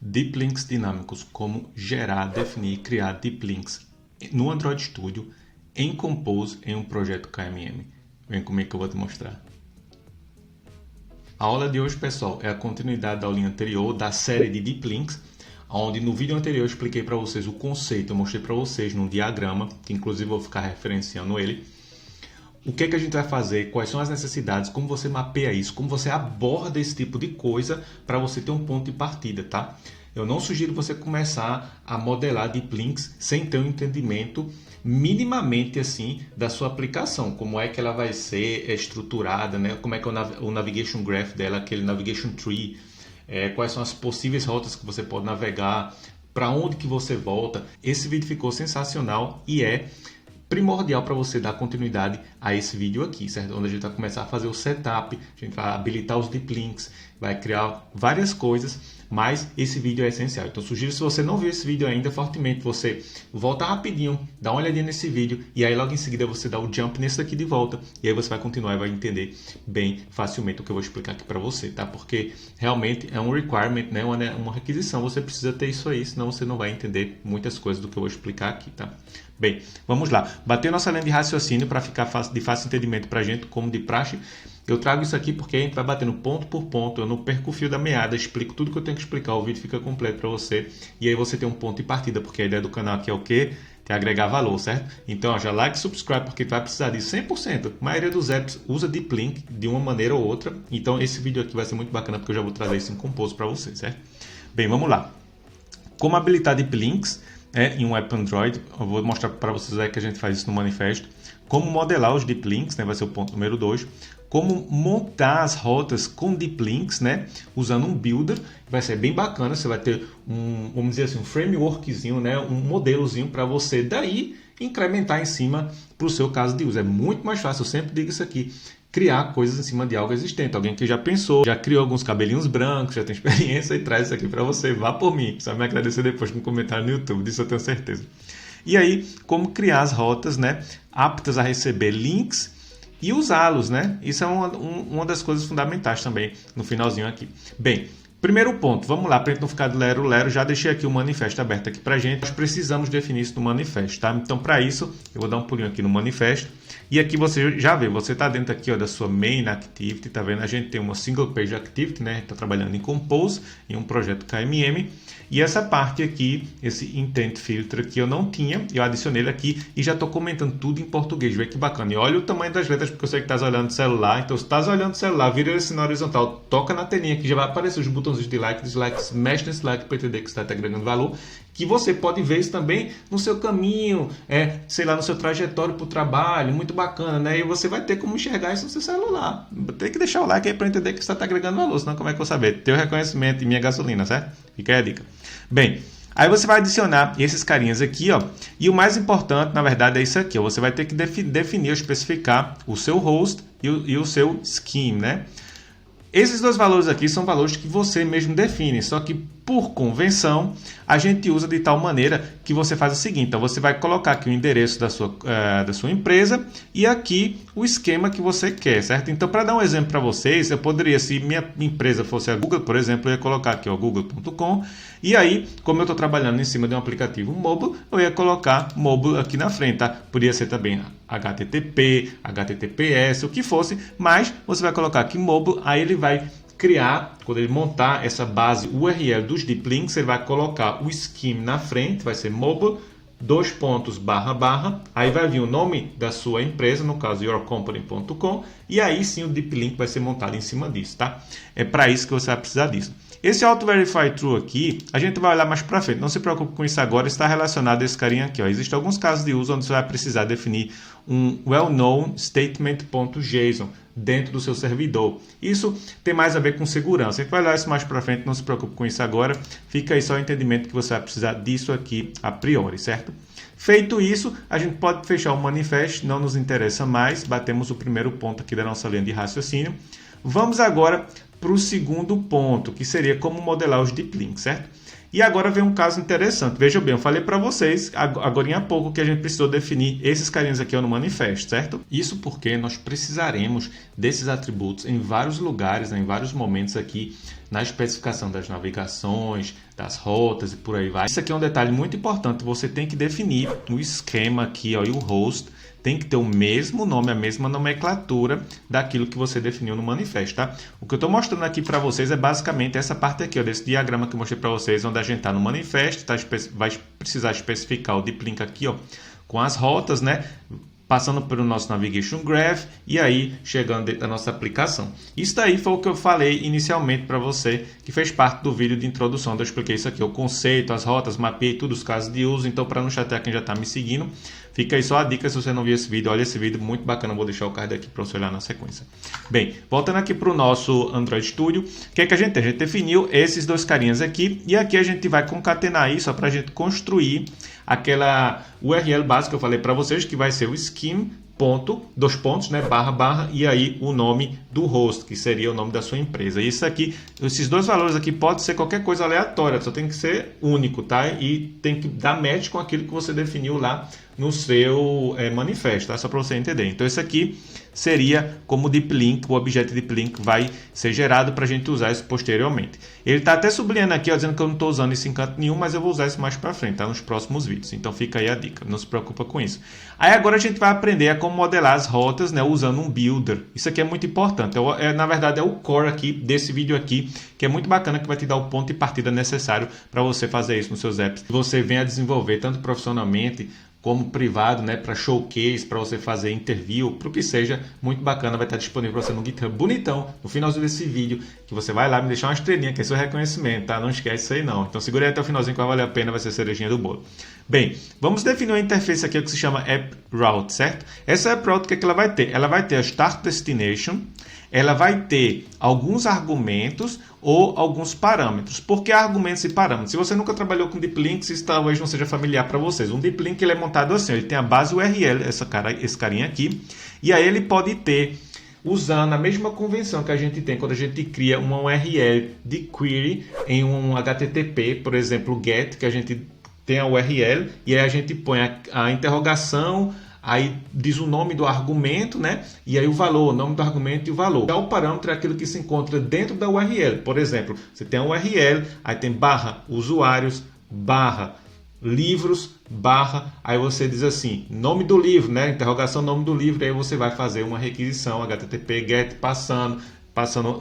Deep Links dinâmicos, como gerar, definir e criar Deep Links no Android Studio em Compose em um projeto KMM. Vem comigo que eu vou te mostrar. A aula de hoje, pessoal, é a continuidade da aulinha anterior da série de Deep Links, onde no vídeo anterior eu expliquei para vocês o conceito, eu mostrei para vocês num diagrama, que inclusive eu vou ficar referenciando ele. O que é que a gente vai fazer, quais são as necessidades, como você mapeia isso, como você aborda esse tipo de coisa para você ter um ponto de partida, tá? Eu não sugiro você começar a modelar Deep Links sem ter um entendimento minimamente assim da sua aplicação, como é que ela vai ser estruturada, né? Como é que é o navigation graph dela, aquele navigation tree, quais são as possíveis rotas que você pode navegar, para onde que você volta. Esse vídeo ficou sensacional e é primordial para você dar continuidade a esse vídeo aqui, certo? Onde a gente vai começar a fazer o setup, a gente vai habilitar os Deep Links, vai criar várias coisas, mas esse vídeo é essencial. Então sugiro, se você não viu esse vídeo ainda, fortemente você volta rapidinho, dá uma olhadinha nesse vídeo e aí logo em seguida você dá o jump nesse daqui de volta e aí você vai continuar e vai entender bem facilmente o que eu vou explicar aqui para você, tá? Porque realmente é um requirement, né? Uma requisição, você precisa ter isso aí, senão você não vai entender muitas coisas do que eu vou explicar aqui, tá? Bem, vamos lá. Bater nossa linha de raciocínio para ficar de fácil entendimento para a gente, como de praxe. Eu trago isso aqui porque a gente vai batendo ponto por ponto, eu não perco o fio da meada, explico tudo que eu tenho que explicar, o vídeo fica completo para você. E aí você tem um ponto de partida, porque a ideia do canal aqui é o quê? É agregar valor, certo? Então, ó, já like e subscribe, porque tu vai precisar disso 100%. A maioria dos apps usa Deep Link de uma maneira ou outra. Então, esse vídeo aqui vai ser muito bacana, porque eu já vou trazer isso em Compose para você, certo? Bem, vamos lá. Como habilitar Deep Links em um app Android, eu vou mostrar para vocês aí que a gente faz isso no manifesto. Como modelar os Deep Links, né, vai ser o ponto número 2. Como montar as rotas com Deep Links, né, usando um builder. Vai ser bem bacana, você vai ter vamos dizer assim, um frameworkzinho, né, um modelozinho para você daí incrementar em cima para o seu caso de uso. É muito mais fácil, eu sempre digo isso aqui, criar coisas em cima de algo existente. Alguém que já pensou, já criou alguns cabelinhos brancos, já tem experiência e traz isso aqui para você. Vá por mim. Você vai me agradecer depois no comentário no YouTube, disso eu tenho certeza. E aí, como criar as rotas, né, aptas a receber links e usá-los, né? Isso é uma das coisas fundamentais também no finalzinho aqui. Bem, primeiro ponto, vamos lá, para a gente não ficar de lero-lero, já deixei aqui o manifesto aberto aqui para a gente. Nós precisamos definir isso no manifesto, tá? Então, para isso, eu vou dar um pulinho aqui no manifesto. E aqui você já vê, você está dentro aqui ó, da sua main activity, tá vendo? A gente tem uma single page activity, né? A gente está trabalhando em Compose, em um projeto KMM. E essa parte aqui, esse intent filter aqui eu não tinha, eu adicionei ele aqui e já estou comentando tudo em português. Vê que bacana. E olha o tamanho das letras, porque eu sei que estás olhando o celular. Então, se estás olhando o celular, vira ele assim na horizontal, toca na telinha que já vai aparecer os botões de like, dislike, mexe nesse like para entender que está agregando valor. Que você pode ver isso também no seu caminho, sei lá, no seu trajetório para o trabalho, muito bacana, né? E você vai ter como enxergar isso no seu celular. Tem que deixar o like aí para entender que você está agregando valor, senão como é que eu vou saber? Teu reconhecimento e minha gasolina, certo? Fica aí a dica. Bem, aí você vai adicionar esses carinhas aqui, ó. E o mais importante, na verdade, é isso aqui, ó. Você vai ter que definir ou especificar o seu host e o seu scheme, né? Esses dois valores aqui são valores que você mesmo define, só que por convenção a gente usa de tal maneira que você faz o seguinte, então você vai colocar aqui o endereço da sua empresa e aqui o esquema que você quer, certo? Então, para dar um exemplo para vocês, eu poderia, se minha empresa fosse a Google, por exemplo, eu ia colocar aqui o google.com e aí, como eu estou trabalhando em cima de um aplicativo mobile, eu ia colocar mobile aqui na frente, tá? Podia ser também HTTP, HTTPS, o que fosse, mas você vai colocar aqui mobile, aí ele vai criar, quando ele montar essa base URL dos Deep Links, ele vai colocar o scheme na frente, vai ser mobile, // aí vai vir o nome da sua empresa, no caso yourcompany.com, e aí sim o Deep Link vai ser montado em cima disso, tá? É para isso que você vai precisar disso. Esse Auto Verify True aqui, a gente vai olhar mais para frente, não se preocupe com isso agora, está relacionado a esse carinha aqui, ó. Existem alguns casos de uso onde você vai precisar definir um well-known statement.json dentro do seu servidor. Isso tem mais a ver com segurança. A gente vai olhar isso mais para frente, não se preocupe com isso agora. Fica aí só o entendimento que você vai precisar disso aqui a priori, certo? Feito isso, a gente pode fechar o manifesto, não nos interessa mais. Batemos o primeiro ponto aqui da nossa linha de raciocínio. Vamos agora para o segundo ponto, que seria como modelar os Deep Links, certo? E agora vem um caso interessante. Veja bem, eu falei para vocês agora há pouco que a gente precisou definir esses carinhas aqui no manifesto, certo? Isso porque nós precisaremos desses atributos em vários lugares, né, em vários momentos aqui na especificação das navegações, das rotas e por aí vai. Isso aqui é um detalhe muito importante. Você tem que definir o esquema aqui, ó, e o host tem que ter o mesmo nome, a mesma nomenclatura daquilo que você definiu no manifesto, tá? O que eu estou mostrando aqui para vocês é basicamente essa parte aqui, ó, desse diagrama que eu mostrei para vocês, onde a gente está no manifesto, tá? Vai precisar especificar o deep link aqui, ó, com as rotas, né? Passando pelo nosso Navigation Graph e aí chegando dentro da nossa aplicação. Isso daí foi o que eu falei inicialmente para você, que fez parte do vídeo de introdução, onde eu expliquei isso aqui, o conceito, as rotas, mapeei tudo, os casos de uso. Então, para não chatear quem já está me seguindo, fica aí só a dica, se você não viu esse vídeo, olha esse vídeo, muito bacana, eu vou deixar o card aqui para você olhar na sequência. Bem, voltando aqui para o nosso Android Studio, o que é que a gente tem? A gente definiu esses dois carinhas aqui, e aqui a gente vai concatenar isso para a gente construir aquela URL básica que eu falei para vocês, que vai ser o scheme, ponto, dois pontos, né, barra, barra, e aí o nome do host, que seria o nome da sua empresa. Isso aqui, esses dois valores aqui pode ser qualquer coisa aleatória, só tem que ser único, tá? E tem que dar match com aquilo que você definiu lá no seu manifesto, tá? Só para você entender. Então, esse aqui seria como deep link, o objeto deep link vai ser gerado para a gente usar isso posteriormente. Ele está até sublinhando aqui, ó, dizendo que eu não estou usando isso em canto nenhum, mas eu vou usar isso mais para frente, tá? Nos próximos vídeos. Então, fica aí a dica, não se preocupa com isso. Aí, agora a gente vai aprender a como modelar as rotas, né, usando um builder. Isso aqui é muito importante. Na verdade, é o core aqui desse vídeo aqui, que é muito bacana, que vai te dar o ponto de partida necessário para você fazer isso nos seus apps. Que você venha a desenvolver tanto profissionalmente como privado, né, para showcase, para você fazer interview, para o que seja, muito bacana, vai estar disponível para você no GitHub bonitão, no finalzinho desse vídeo, que você vai lá me deixar uma estrelinha, que é seu reconhecimento, tá? Não esquece isso aí não. Então segura aí até o finalzinho que vai valer a pena, vai ser a cerejinha do bolo. Bem, vamos definir uma interface aqui que se chama App Route, certo? Essa App Route, o que é que ela vai ter? Ela vai ter a Start Destination, ela vai ter alguns argumentos ou alguns parâmetros. Por que argumentos e parâmetros? Se você nunca trabalhou com Deep Links, isso talvez não seja familiar para vocês. Um Deep Link ele é montado assim, ele tem a base URL, esse carinha aqui, e aí ele pode ter, usando a mesma convenção que a gente tem quando a gente cria uma URL de query em um HTTP, por exemplo, GET, que a gente tem a URL, e aí a gente põe a interrogação, aí diz o nome do argumento, né? E aí o valor, o nome do argumento e o valor. Já o parâmetro é aquilo que se encontra dentro da URL. Por exemplo, você tem a URL, aí tem barra usuários, barra livros, barra, aí você diz assim, nome do livro, né? Interrogação, nome do livro, aí você vai fazer uma requisição, HTTP GET, passando,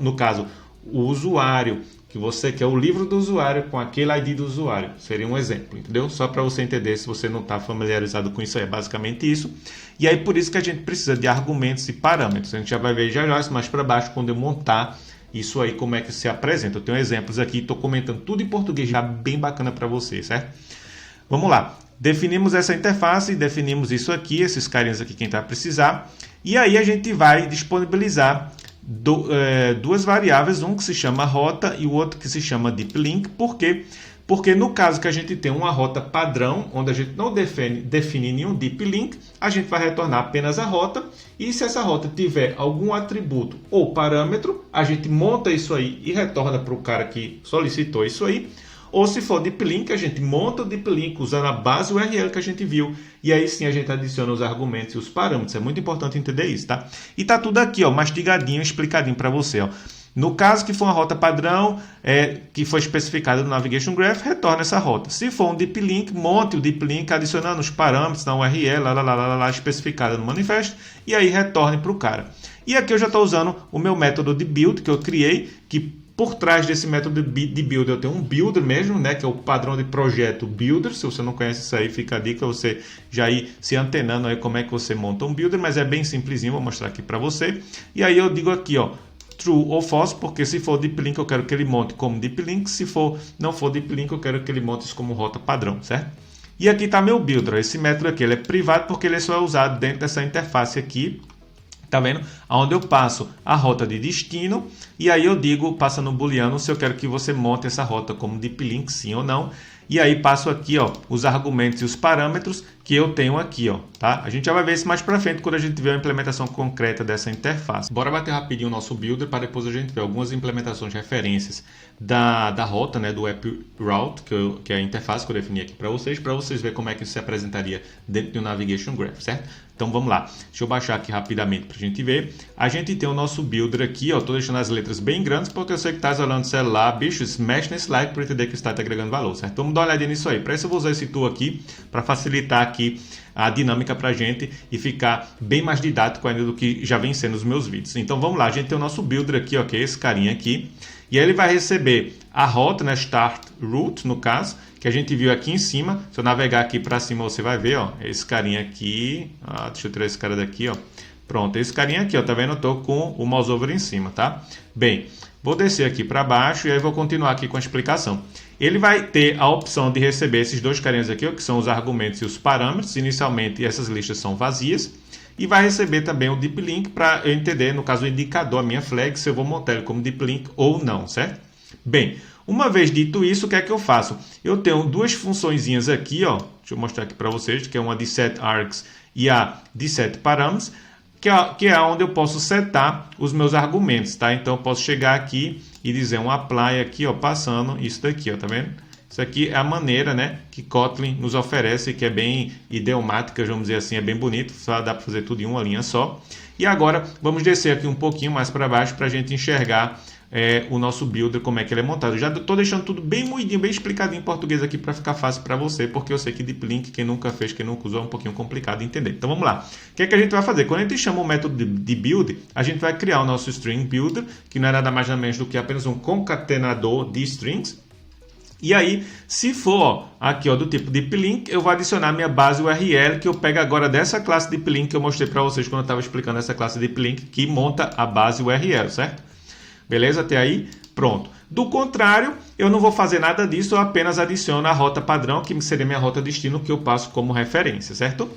no caso, o usuário, que você quer o livro do usuário com aquele ID do usuário. Seria um exemplo, entendeu? Só para você entender se você não está familiarizado com isso, é basicamente isso. E aí por isso que a gente precisa de argumentos e parâmetros. A gente já vai ver já isso mais para baixo quando eu montar isso aí, como é que se apresenta. Eu tenho exemplos aqui, estou comentando tudo em português, já bem bacana para você, certo? Vamos lá. Definimos essa interface, definimos isso aqui, esses carinhas aqui que a gente vai precisar. E aí a gente vai disponibilizar duas variáveis, um que se chama rota e o outro que se chama deep link. Por quê? Porque no caso que a gente tem uma rota padrão, onde a gente não define nenhum deep link, a gente vai retornar apenas a rota, e se essa rota tiver algum atributo ou parâmetro, a gente monta isso aí e retorna para o cara que solicitou isso aí. Ou se for deep link, a gente monta o deep link usando a base URL que a gente viu. E aí sim a gente adiciona os argumentos e os parâmetros. É muito importante entender isso, tá? E tá tudo aqui, ó, mastigadinho, explicadinho para você, ó. No caso que for uma rota padrão, que foi especificada no Navigation Graph, retorna essa rota. Se for um deep link, monte o deep link adicionando os parâmetros na URL, especificada no manifesto, e aí retorne para o cara. E aqui eu já estou usando o meu método de build que eu criei, que por trás desse método de build eu tenho um builder mesmo, né, que é o padrão de projeto builder. Se você não conhece isso aí, fica a dica você já ir se antenando aí como é que você monta um builder, mas é bem simplesinho, vou mostrar aqui para você. E aí eu digo aqui, ó, true ou false, porque se for deep link eu quero que ele monte como deep link, se não for deep link eu quero que ele monte isso como rota padrão, certo? E aqui está meu builder, esse método aqui ele é privado porque ele só é usado dentro dessa interface aqui. Tá vendo? Onde eu passo a rota de destino e aí eu digo, passa no booleano, se eu quero que você monte essa rota como deep link, sim ou não. E aí passo aqui, ó, os argumentos e os parâmetros que eu tenho aqui, ó, tá? A gente já vai ver isso mais para frente quando a gente tiver a implementação concreta dessa interface. Bora bater rapidinho o nosso builder para depois a gente ver algumas implementações de referências da rota, né, do App Route, que é a interface que eu defini aqui para vocês verem como é que isso se apresentaria dentro do Navigation Graph, certo? Então vamos lá, deixa eu baixar aqui rapidamente para a gente ver. A gente tem o nosso builder aqui, ó, tô deixando as letras bem grandes porque eu sei que tá olhando o celular, bicho, smash nesse like para entender que está te agregando valor, certo? Vamos dar uma olhadinha nisso aí. Para isso eu vou usar esse tool aqui para facilitar aqui a dinâmica para a gente e ficar bem mais didático ainda do que já vem sendo os meus vídeos. Então vamos lá, a gente tem o nosso builder aqui, ok, esse carinha aqui, e aí ele vai receber a rota, né, Start Route no caso, que a gente viu aqui em cima. Se eu navegar aqui para cima você vai ver, ó, esse carinha aqui, deixa eu tirar esse cara daqui, ó. Pronto, esse carinha aqui, ó, tá vendo? Eu tô com o mouse over em cima, tá? Bem, vou descer aqui para baixo e aí vou continuar aqui com a explicação. Ele vai ter a opção de receber esses dois carinhas aqui, ó, que são os argumentos e os parâmetros. Inicialmente essas listas são vazias. E vai receber também o Deep Link para eu entender, no caso, o indicador, a minha flag, se eu vou montar ele como Deep Link ou não, certo? Bem, uma vez dito isso, o que é que eu faço? Eu tenho duas funçõezinhas aqui, ó, deixa eu mostrar aqui para vocês, que é uma de set args e a de set params, que é onde eu posso setar os meus argumentos, tá? Então eu posso chegar aqui e dizer um apply aqui, ó, passando isso daqui, ó, tá vendo? Isso aqui é a maneira, né, que Kotlin nos oferece, que é bem idiomática, vamos dizer assim, é bem bonito, só dá para fazer tudo em uma linha só. E agora vamos descer aqui um pouquinho mais para baixo para a gente enxergar o nosso builder, como é que ele é montado. Eu já estou deixando tudo bem moidinho, bem explicadinho em português aqui para ficar fácil para você, porque eu sei que Deep Link, quem nunca fez, quem nunca usou, é um pouquinho complicado de entender. Então vamos lá. O que é que a gente vai fazer? Quando a gente chama o método de build, a gente vai criar o nosso string builder, que não é nada mais nada menos do que apenas um concatenador de strings. E aí, se for ó, aqui ó, do tipo Deep Link, eu vou adicionar minha base URL, que eu pego agora dessa classe Deep Link que eu mostrei para vocês quando eu estava explicando essa classe Deep Link, que monta a base URL, certo? Beleza? Até aí? Pronto. Do contrário, eu não vou fazer nada disso, eu apenas adiciono a rota padrão, que seria minha rota destino, que eu passo como referência, certo?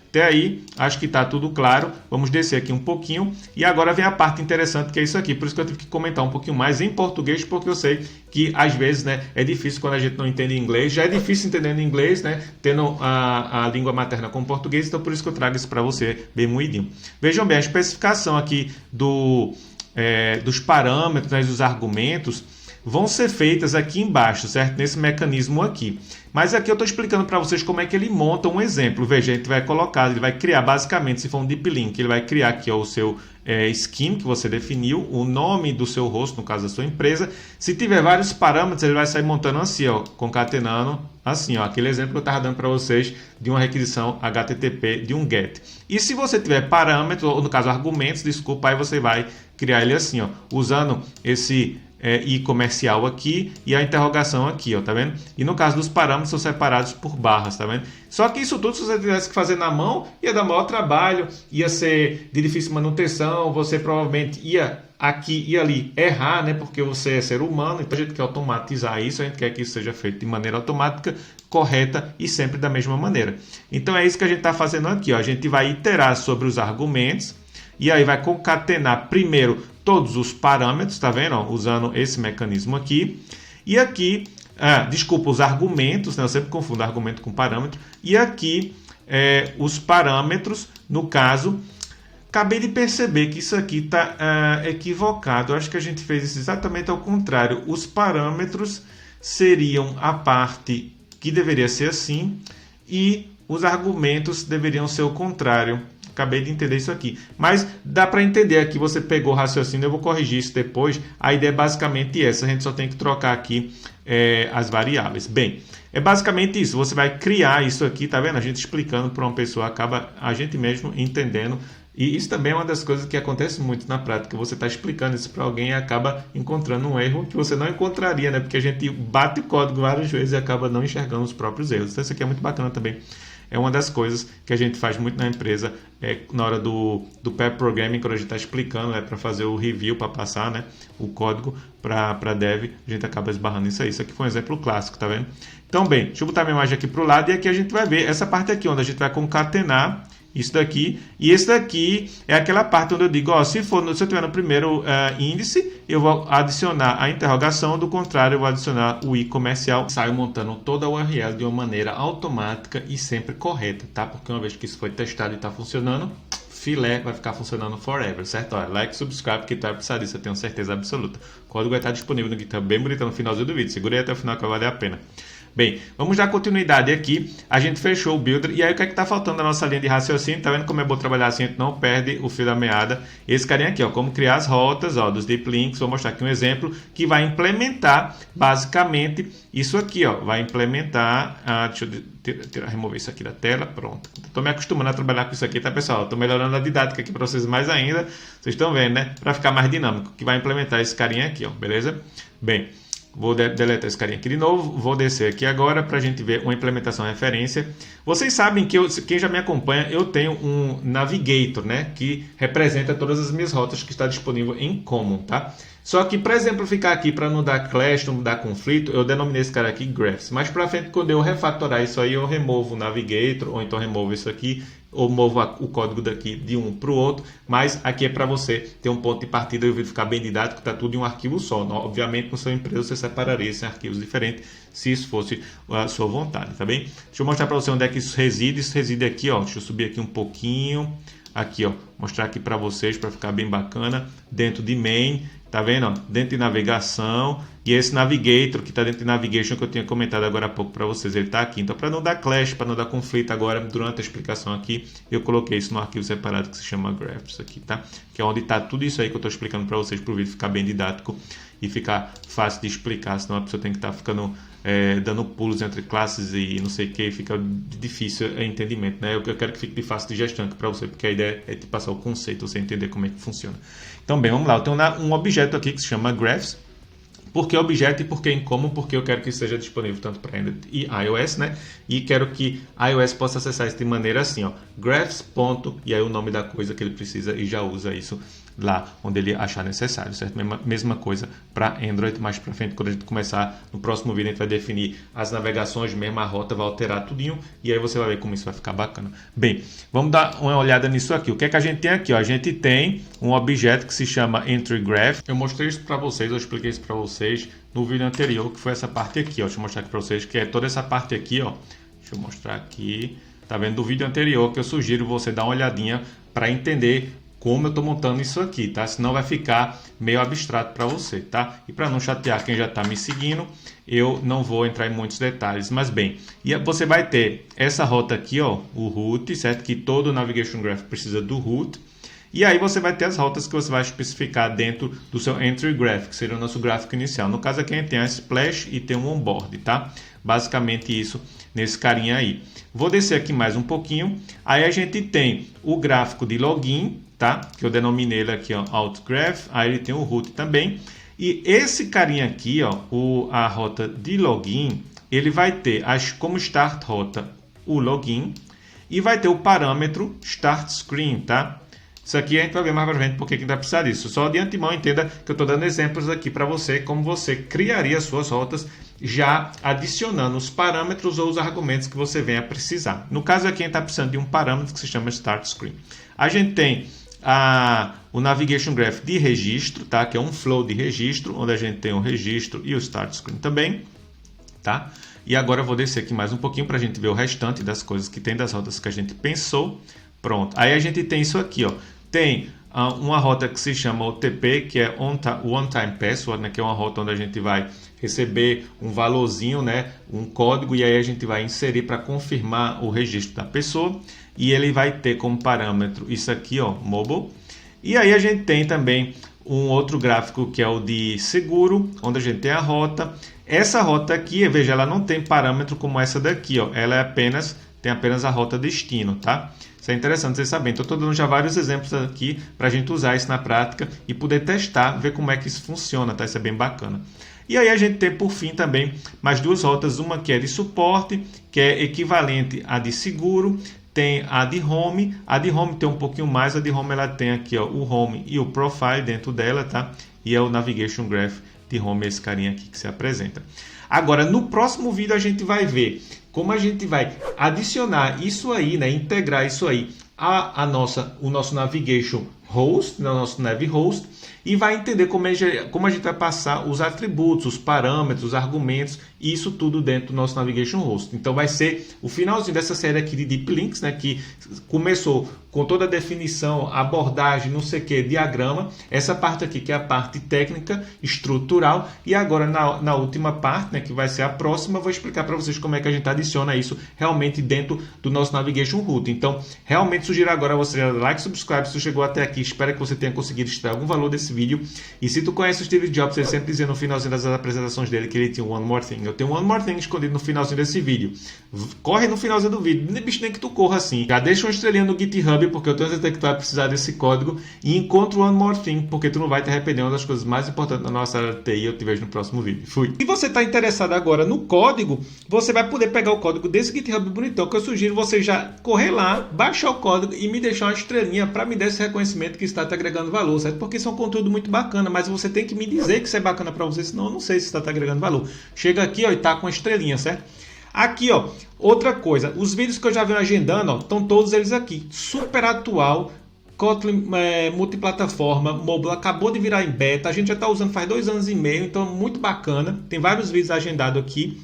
Até aí, acho que está tudo claro. Vamos descer aqui um pouquinho. E agora vem a parte interessante, que é isso aqui. Por isso que eu tive que comentar um pouquinho mais em português, porque eu sei que, às vezes, né, é difícil quando a gente não entende inglês. Já é difícil entendendo inglês, né, tendo a língua materna como português. Então, por isso que eu trago isso para você bem moidinho. Vejam bem, a especificação aqui dos parâmetros, né, dos argumentos, vão ser feitas aqui embaixo, certo? Nesse mecanismo aqui. Mas aqui eu estou explicando para vocês como é que ele monta um exemplo. Veja, ele vai colocar, ele vai criar basicamente, se for um Deep Link, ele vai criar aqui ó, o seu scheme que você definiu, o nome do seu host, no caso da sua empresa. Se tiver vários parâmetros, ele vai sair montando assim, ó, concatenando assim, ó, aquele exemplo que eu estava dando para vocês de uma requisição HTTP de um GET. E se você tiver parâmetros, ou no caso argumentos, desculpa, aí você vai criar ele assim, ó, usando esse i comercial aqui e a interrogação aqui, ó, tá vendo? E no caso dos parâmetros são separados por barras, tá vendo? Só que isso tudo, se você tivesse que fazer na mão, ia dar maior trabalho, ia ser de difícil manutenção, você provavelmente ia aqui e ali errar, né? Porque você é ser humano, então a gente quer automatizar isso, a gente quer que isso seja feito de maneira automática, correta e sempre da mesma maneira. Então é isso que a gente está fazendo aqui, ó. A gente vai iterar sobre os argumentos e aí vai concatenar primeiro todos os parâmetros, tá vendo? Ó, usando esse mecanismo aqui. E aqui, desculpa, os argumentos, né? Eu sempre confundo argumento com parâmetro. E aqui, os parâmetros, no caso, acabei de perceber que isso aqui está equivocado. Eu acho que a gente fez isso exatamente ao contrário. Os parâmetros seriam a parte que deveria ser assim e os argumentos deveriam ser o contrário. Acabei de entender isso aqui. Mas dá para entender aqui, você pegou o raciocínio, eu vou corrigir isso depois. A ideia é basicamente essa, a gente só tem que trocar aqui as variáveis. Bem, é basicamente isso, você vai criar isso aqui, tá vendo? A gente explicando para uma pessoa, acaba a gente mesmo entendendo. E isso também é uma das coisas que acontece muito na prática. Você está explicando isso para alguém e acaba encontrando um erro que você não encontraria, né? Porque a gente bate o código várias vezes e acaba não enxergando os próprios erros. Então isso aqui é muito bacana também. É uma das coisas que a gente faz muito na empresa na hora do pair programming, quando a gente está explicando, para fazer o review, para passar, né, o código para dev, a gente acaba esbarrando isso aí. Isso aqui foi um exemplo clássico, tá vendo? Então, bem, deixa eu botar minha imagem aqui para o lado e aqui a gente vai ver essa parte aqui, onde a gente vai concatenar isso daqui, e esse daqui é aquela parte onde eu digo, ó, se eu tiver no primeiro índice, eu vou adicionar a interrogação, do contrário, eu vou adicionar o i comercial. Saio montando toda a URL de uma maneira automática e sempre correta, tá? Porque uma vez que isso foi testado e está funcionando, filé vai ficar funcionando forever, certo? Olha, like, subscribe, que tu vai precisar disso, eu tenho certeza absoluta. O código vai estar disponível no GitHub, bem bonito no finalzinho do vídeo. Segura aí até o final que vai valer a pena. Bem, vamos dar continuidade aqui. A gente fechou o builder. E aí o que é que está faltando na nossa linha de raciocínio? Tá vendo como é bom trabalhar assim? A gente não perde o fio da meada. Esse carinha aqui, ó, como criar as rotas, ó, dos deep links. Vou mostrar aqui um exemplo que vai implementar basicamente isso aqui, ó. Vai implementar. Deixa eu remover isso aqui da tela. Pronto. Estou me acostumando a trabalhar com isso aqui, tá, pessoal? Estou melhorando a didática aqui para vocês mais ainda. Vocês estão vendo, né? Para ficar mais dinâmico. Que vai implementar esse carinha aqui, ó. Beleza? Bem. Vou deletar esse carinha aqui de novo, vou descer aqui agora para a gente ver uma implementação referência. Vocês sabem que quem já me acompanha, eu tenho um Navigator, né, que representa todas as minhas rotas que está disponível em Common, tá? Só que para exemplificar aqui, para não dar clash, não dar conflito, eu denominei esse cara aqui Graphs. Mais para frente, quando eu refatorar isso aí, eu removo o Navigator, ou então removo isso aqui, ou movo o código daqui de um para o outro, mas aqui é para você ter um ponto de partida e o vídeo ficar bem didático, está tudo em um arquivo só. Obviamente, no seu empresa você separaria esses arquivos diferentes, se isso fosse a sua vontade, tá bem? Deixa eu mostrar para você onde é que isso reside aqui, ó. Deixa eu subir aqui um pouquinho, aqui, ó, mostrar aqui para vocês, para ficar bem bacana, dentro de main, tá vendo, ó? Dentro de navegação, e esse Navigator que está dentro de Navigation que eu tinha comentado agora há pouco para vocês, ele está aqui. Então, para não dar clash, para não dar conflito agora, durante a explicação aqui, eu coloquei isso no arquivo separado que se chama Graphs aqui, tá? Que é onde está tudo isso aí que eu estou explicando para vocês, para o vídeo ficar bem didático e ficar fácil de explicar, senão a pessoa tem que estar ficando dando pulos entre classes e não sei o que, fica difícil o entendimento, né? Eu quero que fique de fácil digestão aqui para você, porque a ideia é te passar o conceito, você entender como é que funciona. Então, bem, vamos lá. Eu tenho um objeto aqui que se chama Graphs. Por que objeto e por que em comum? Porque eu quero que seja disponível tanto para Android e iOS, né? E quero que iOS possa acessar isso de maneira assim, ó, graphs. E aí o nome da coisa que ele precisa e já usa isso lá onde ele achar necessário, certo? Mesma coisa para Android, mais para frente, quando a gente começar no próximo vídeo, a gente vai definir as navegações, mesmo a rota, vai alterar tudinho e aí você vai ver como isso vai ficar bacana. Bem, vamos dar uma olhada nisso aqui. O que é que a gente tem aqui? Ó, a gente tem um objeto que se chama entryGraph. Eu mostrei isso para vocês, eu expliquei isso para vocês no vídeo anterior, que foi essa parte aqui, ó. Deixa eu mostrar aqui para vocês, que é toda essa parte aqui, ó. Deixa eu mostrar aqui. Tá vendo do vídeo anterior, que eu sugiro você dar uma olhadinha para entender como eu estou montando isso aqui, tá? Senão vai ficar meio abstrato para você, tá? E para não chatear quem já está me seguindo, eu não vou entrar em muitos detalhes, mas bem, e você vai ter essa rota aqui, ó, o root, certo? Que todo Navigation Graph precisa do root. E aí você vai ter as rotas que você vai especificar dentro do seu Entry Graph, que seria o nosso gráfico inicial. No caso aqui a gente tem a Splash e tem um onboard, tá? Basicamente isso nesse carinha aí. Vou descer aqui mais um pouquinho. Aí a gente tem o gráfico de login, tá? Que eu denominei ele aqui, ó, OutGraph. Aí ele tem o root também. E esse carinha aqui, ó, a rota de login, ele vai ter como start rota o login e vai ter o parâmetro start screen, tá? Isso aqui a gente vai ver mais para frente porque a gente vai precisar disso. Só de antemão entenda que eu estou dando exemplos aqui para você, como você criaria suas rotas, já adicionando os parâmetros ou os argumentos que você venha precisar. No caso aqui a gente está precisando de um parâmetro que se chama Start Screen. A gente tem o Navigation Graph de registro, tá? Que é um flow de registro, onde a gente tem o registro e o Start Screen também, tá? E agora eu vou descer aqui mais um pouquinho para a gente ver o restante das coisas que tem das rotas que a gente pensou. Pronto, aí a gente tem isso aqui, ó. Tem uma rota que se chama OTP, que é One Time Password, né, que é uma rota onde a gente vai receber um valorzinho, né, um código, e aí a gente vai inserir para confirmar o registro da pessoa. E ele vai ter como parâmetro isso aqui, ó, mobile. E aí a gente tem também um outro gráfico que é o de seguro, onde a gente tem a rota. Essa rota aqui, veja, ela não tem parâmetro como essa daqui, ó. Ela tem apenas a rota destino, tá? Isso é interessante vocês saberem. Então, eu estou dando já vários exemplos aqui para a gente usar isso na prática e poder testar, ver como é que isso funciona, tá? Isso é bem bacana. E aí a gente tem, por fim, também mais duas rotas. Uma que é de suporte, que é equivalente à de seguro. Tem a de home. A de home tem um pouquinho mais. A de home ela tem aqui, ó, o home e o profile dentro dela, tá? E é o Navigation Graph de home, esse carinha aqui que se apresenta. Agora, no próximo vídeo a gente vai ver como a gente vai adicionar isso aí, né, integrar isso aí o nosso navigation host, nosso nav host, e vai entender como a gente vai passar os atributos, os parâmetros, os argumentos, isso tudo dentro do nosso navigation host. Então vai ser o finalzinho dessa série aqui de Deep Links, né, que começou com toda a definição, abordagem, não sei o que, diagrama, essa parte aqui que é a parte técnica, estrutural, e agora na última parte, né, que vai ser a próxima, eu vou explicar para vocês como é que a gente adiciona isso realmente dentro do nosso navigation route. Então, realmente sugiro agora você dar like, subscribe, se você chegou até aqui, espero que você tenha conseguido extrair algum valor desse vídeo. E se tu conhece o Steve Jobs, ele sempre dizia no finalzinho das apresentações dele que ele tinha One More Thing. Eu tenho One More Thing escondido no finalzinho desse vídeo. Corre no finalzinho do vídeo, nem que tu corra assim. Já deixa uma estrelinha no GitHub, porque eu tenho certeza que tu vai precisar desse código. E encontra o One More Thing, porque tu não vai te arrepender. Uma das coisas mais importantes da nossa área de TI. Eu te vejo no próximo vídeo. Fui! Se você está interessado agora no código, você vai poder pegar o código desse GitHub bonitão, que eu sugiro você já correr lá, baixar o código e me deixar uma estrelinha para me dar esse reconhecimento que está te agregando valor, certo? Porque isso é um conteúdo muito bacana, mas você tem que me dizer que isso é bacana para você, senão eu não sei se está te agregando valor. Chega aqui, ó, e tá com a estrelinha, certo? Aqui, ó, outra coisa, os vídeos que eu já venho agendando, ó, estão todos eles aqui, super atual. Kotlin multiplataforma, mobile, acabou de virar em beta, a gente já está usando faz 2 anos e meio, então é muito bacana, tem vários vídeos agendados aqui.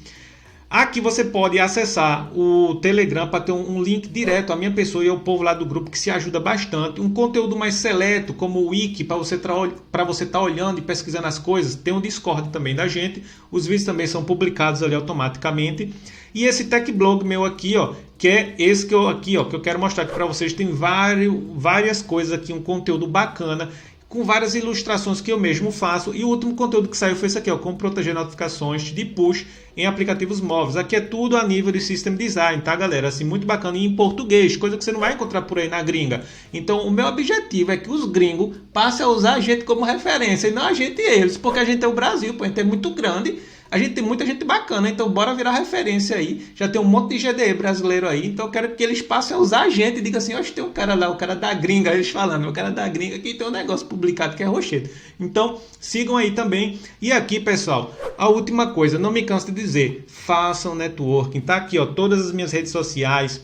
Aqui você pode acessar o Telegram para ter um link direto à minha pessoa e ao povo lá do grupo que se ajuda bastante. Um conteúdo mais seleto, como o Wiki, para você estar olhando e pesquisando as coisas. Tem um Discord também da gente. Os vídeos também são publicados ali automaticamente. E esse Tech Blog meu aqui, ó, que é esse que eu quero mostrar aqui para vocês. Tem várias coisas aqui, um conteúdo bacana, com várias ilustrações que eu mesmo faço. E o último conteúdo que saiu foi esse aqui, ó, como proteger notificações de push em aplicativos móveis. Aqui é tudo a nível de System Design, tá, galera? Assim, muito bacana e em português, coisa que você não vai encontrar por aí na gringa. Então, o meu objetivo é que os gringos passem a usar a gente como referência e não a gente e eles, porque a gente é o Brasil, pô, a gente é muito grande. A gente tem muita gente bacana, então bora virar referência aí. Já tem um monte de GDE brasileiro aí, então eu quero que eles passem a usar a gente e digam assim, hoje tem um cara lá, o cara da gringa, eles falando, o cara da gringa que tem um negócio publicado que é rochedo. Então sigam aí também. E aqui, pessoal, a última coisa, não me canso de dizer, façam networking, tá aqui, ó, todas as minhas redes sociais,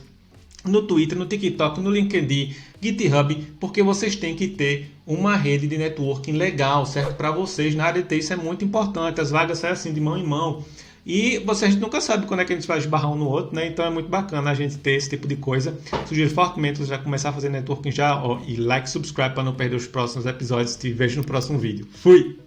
no Twitter, no TikTok, no LinkedIn, GitHub, porque vocês têm que ter uma rede de networking legal, certo? Para vocês, na área de TI, isso é muito importante, as vagas saem assim de mão em mão, e a gente nunca sabe quando é que a gente vai esbarrar um no outro, né? Então é muito bacana a gente ter esse tipo de coisa. Sugiro fortemente você já começar a fazer networking já, ó, e like, subscribe para não perder os próximos episódios. Te vejo no próximo vídeo. Fui!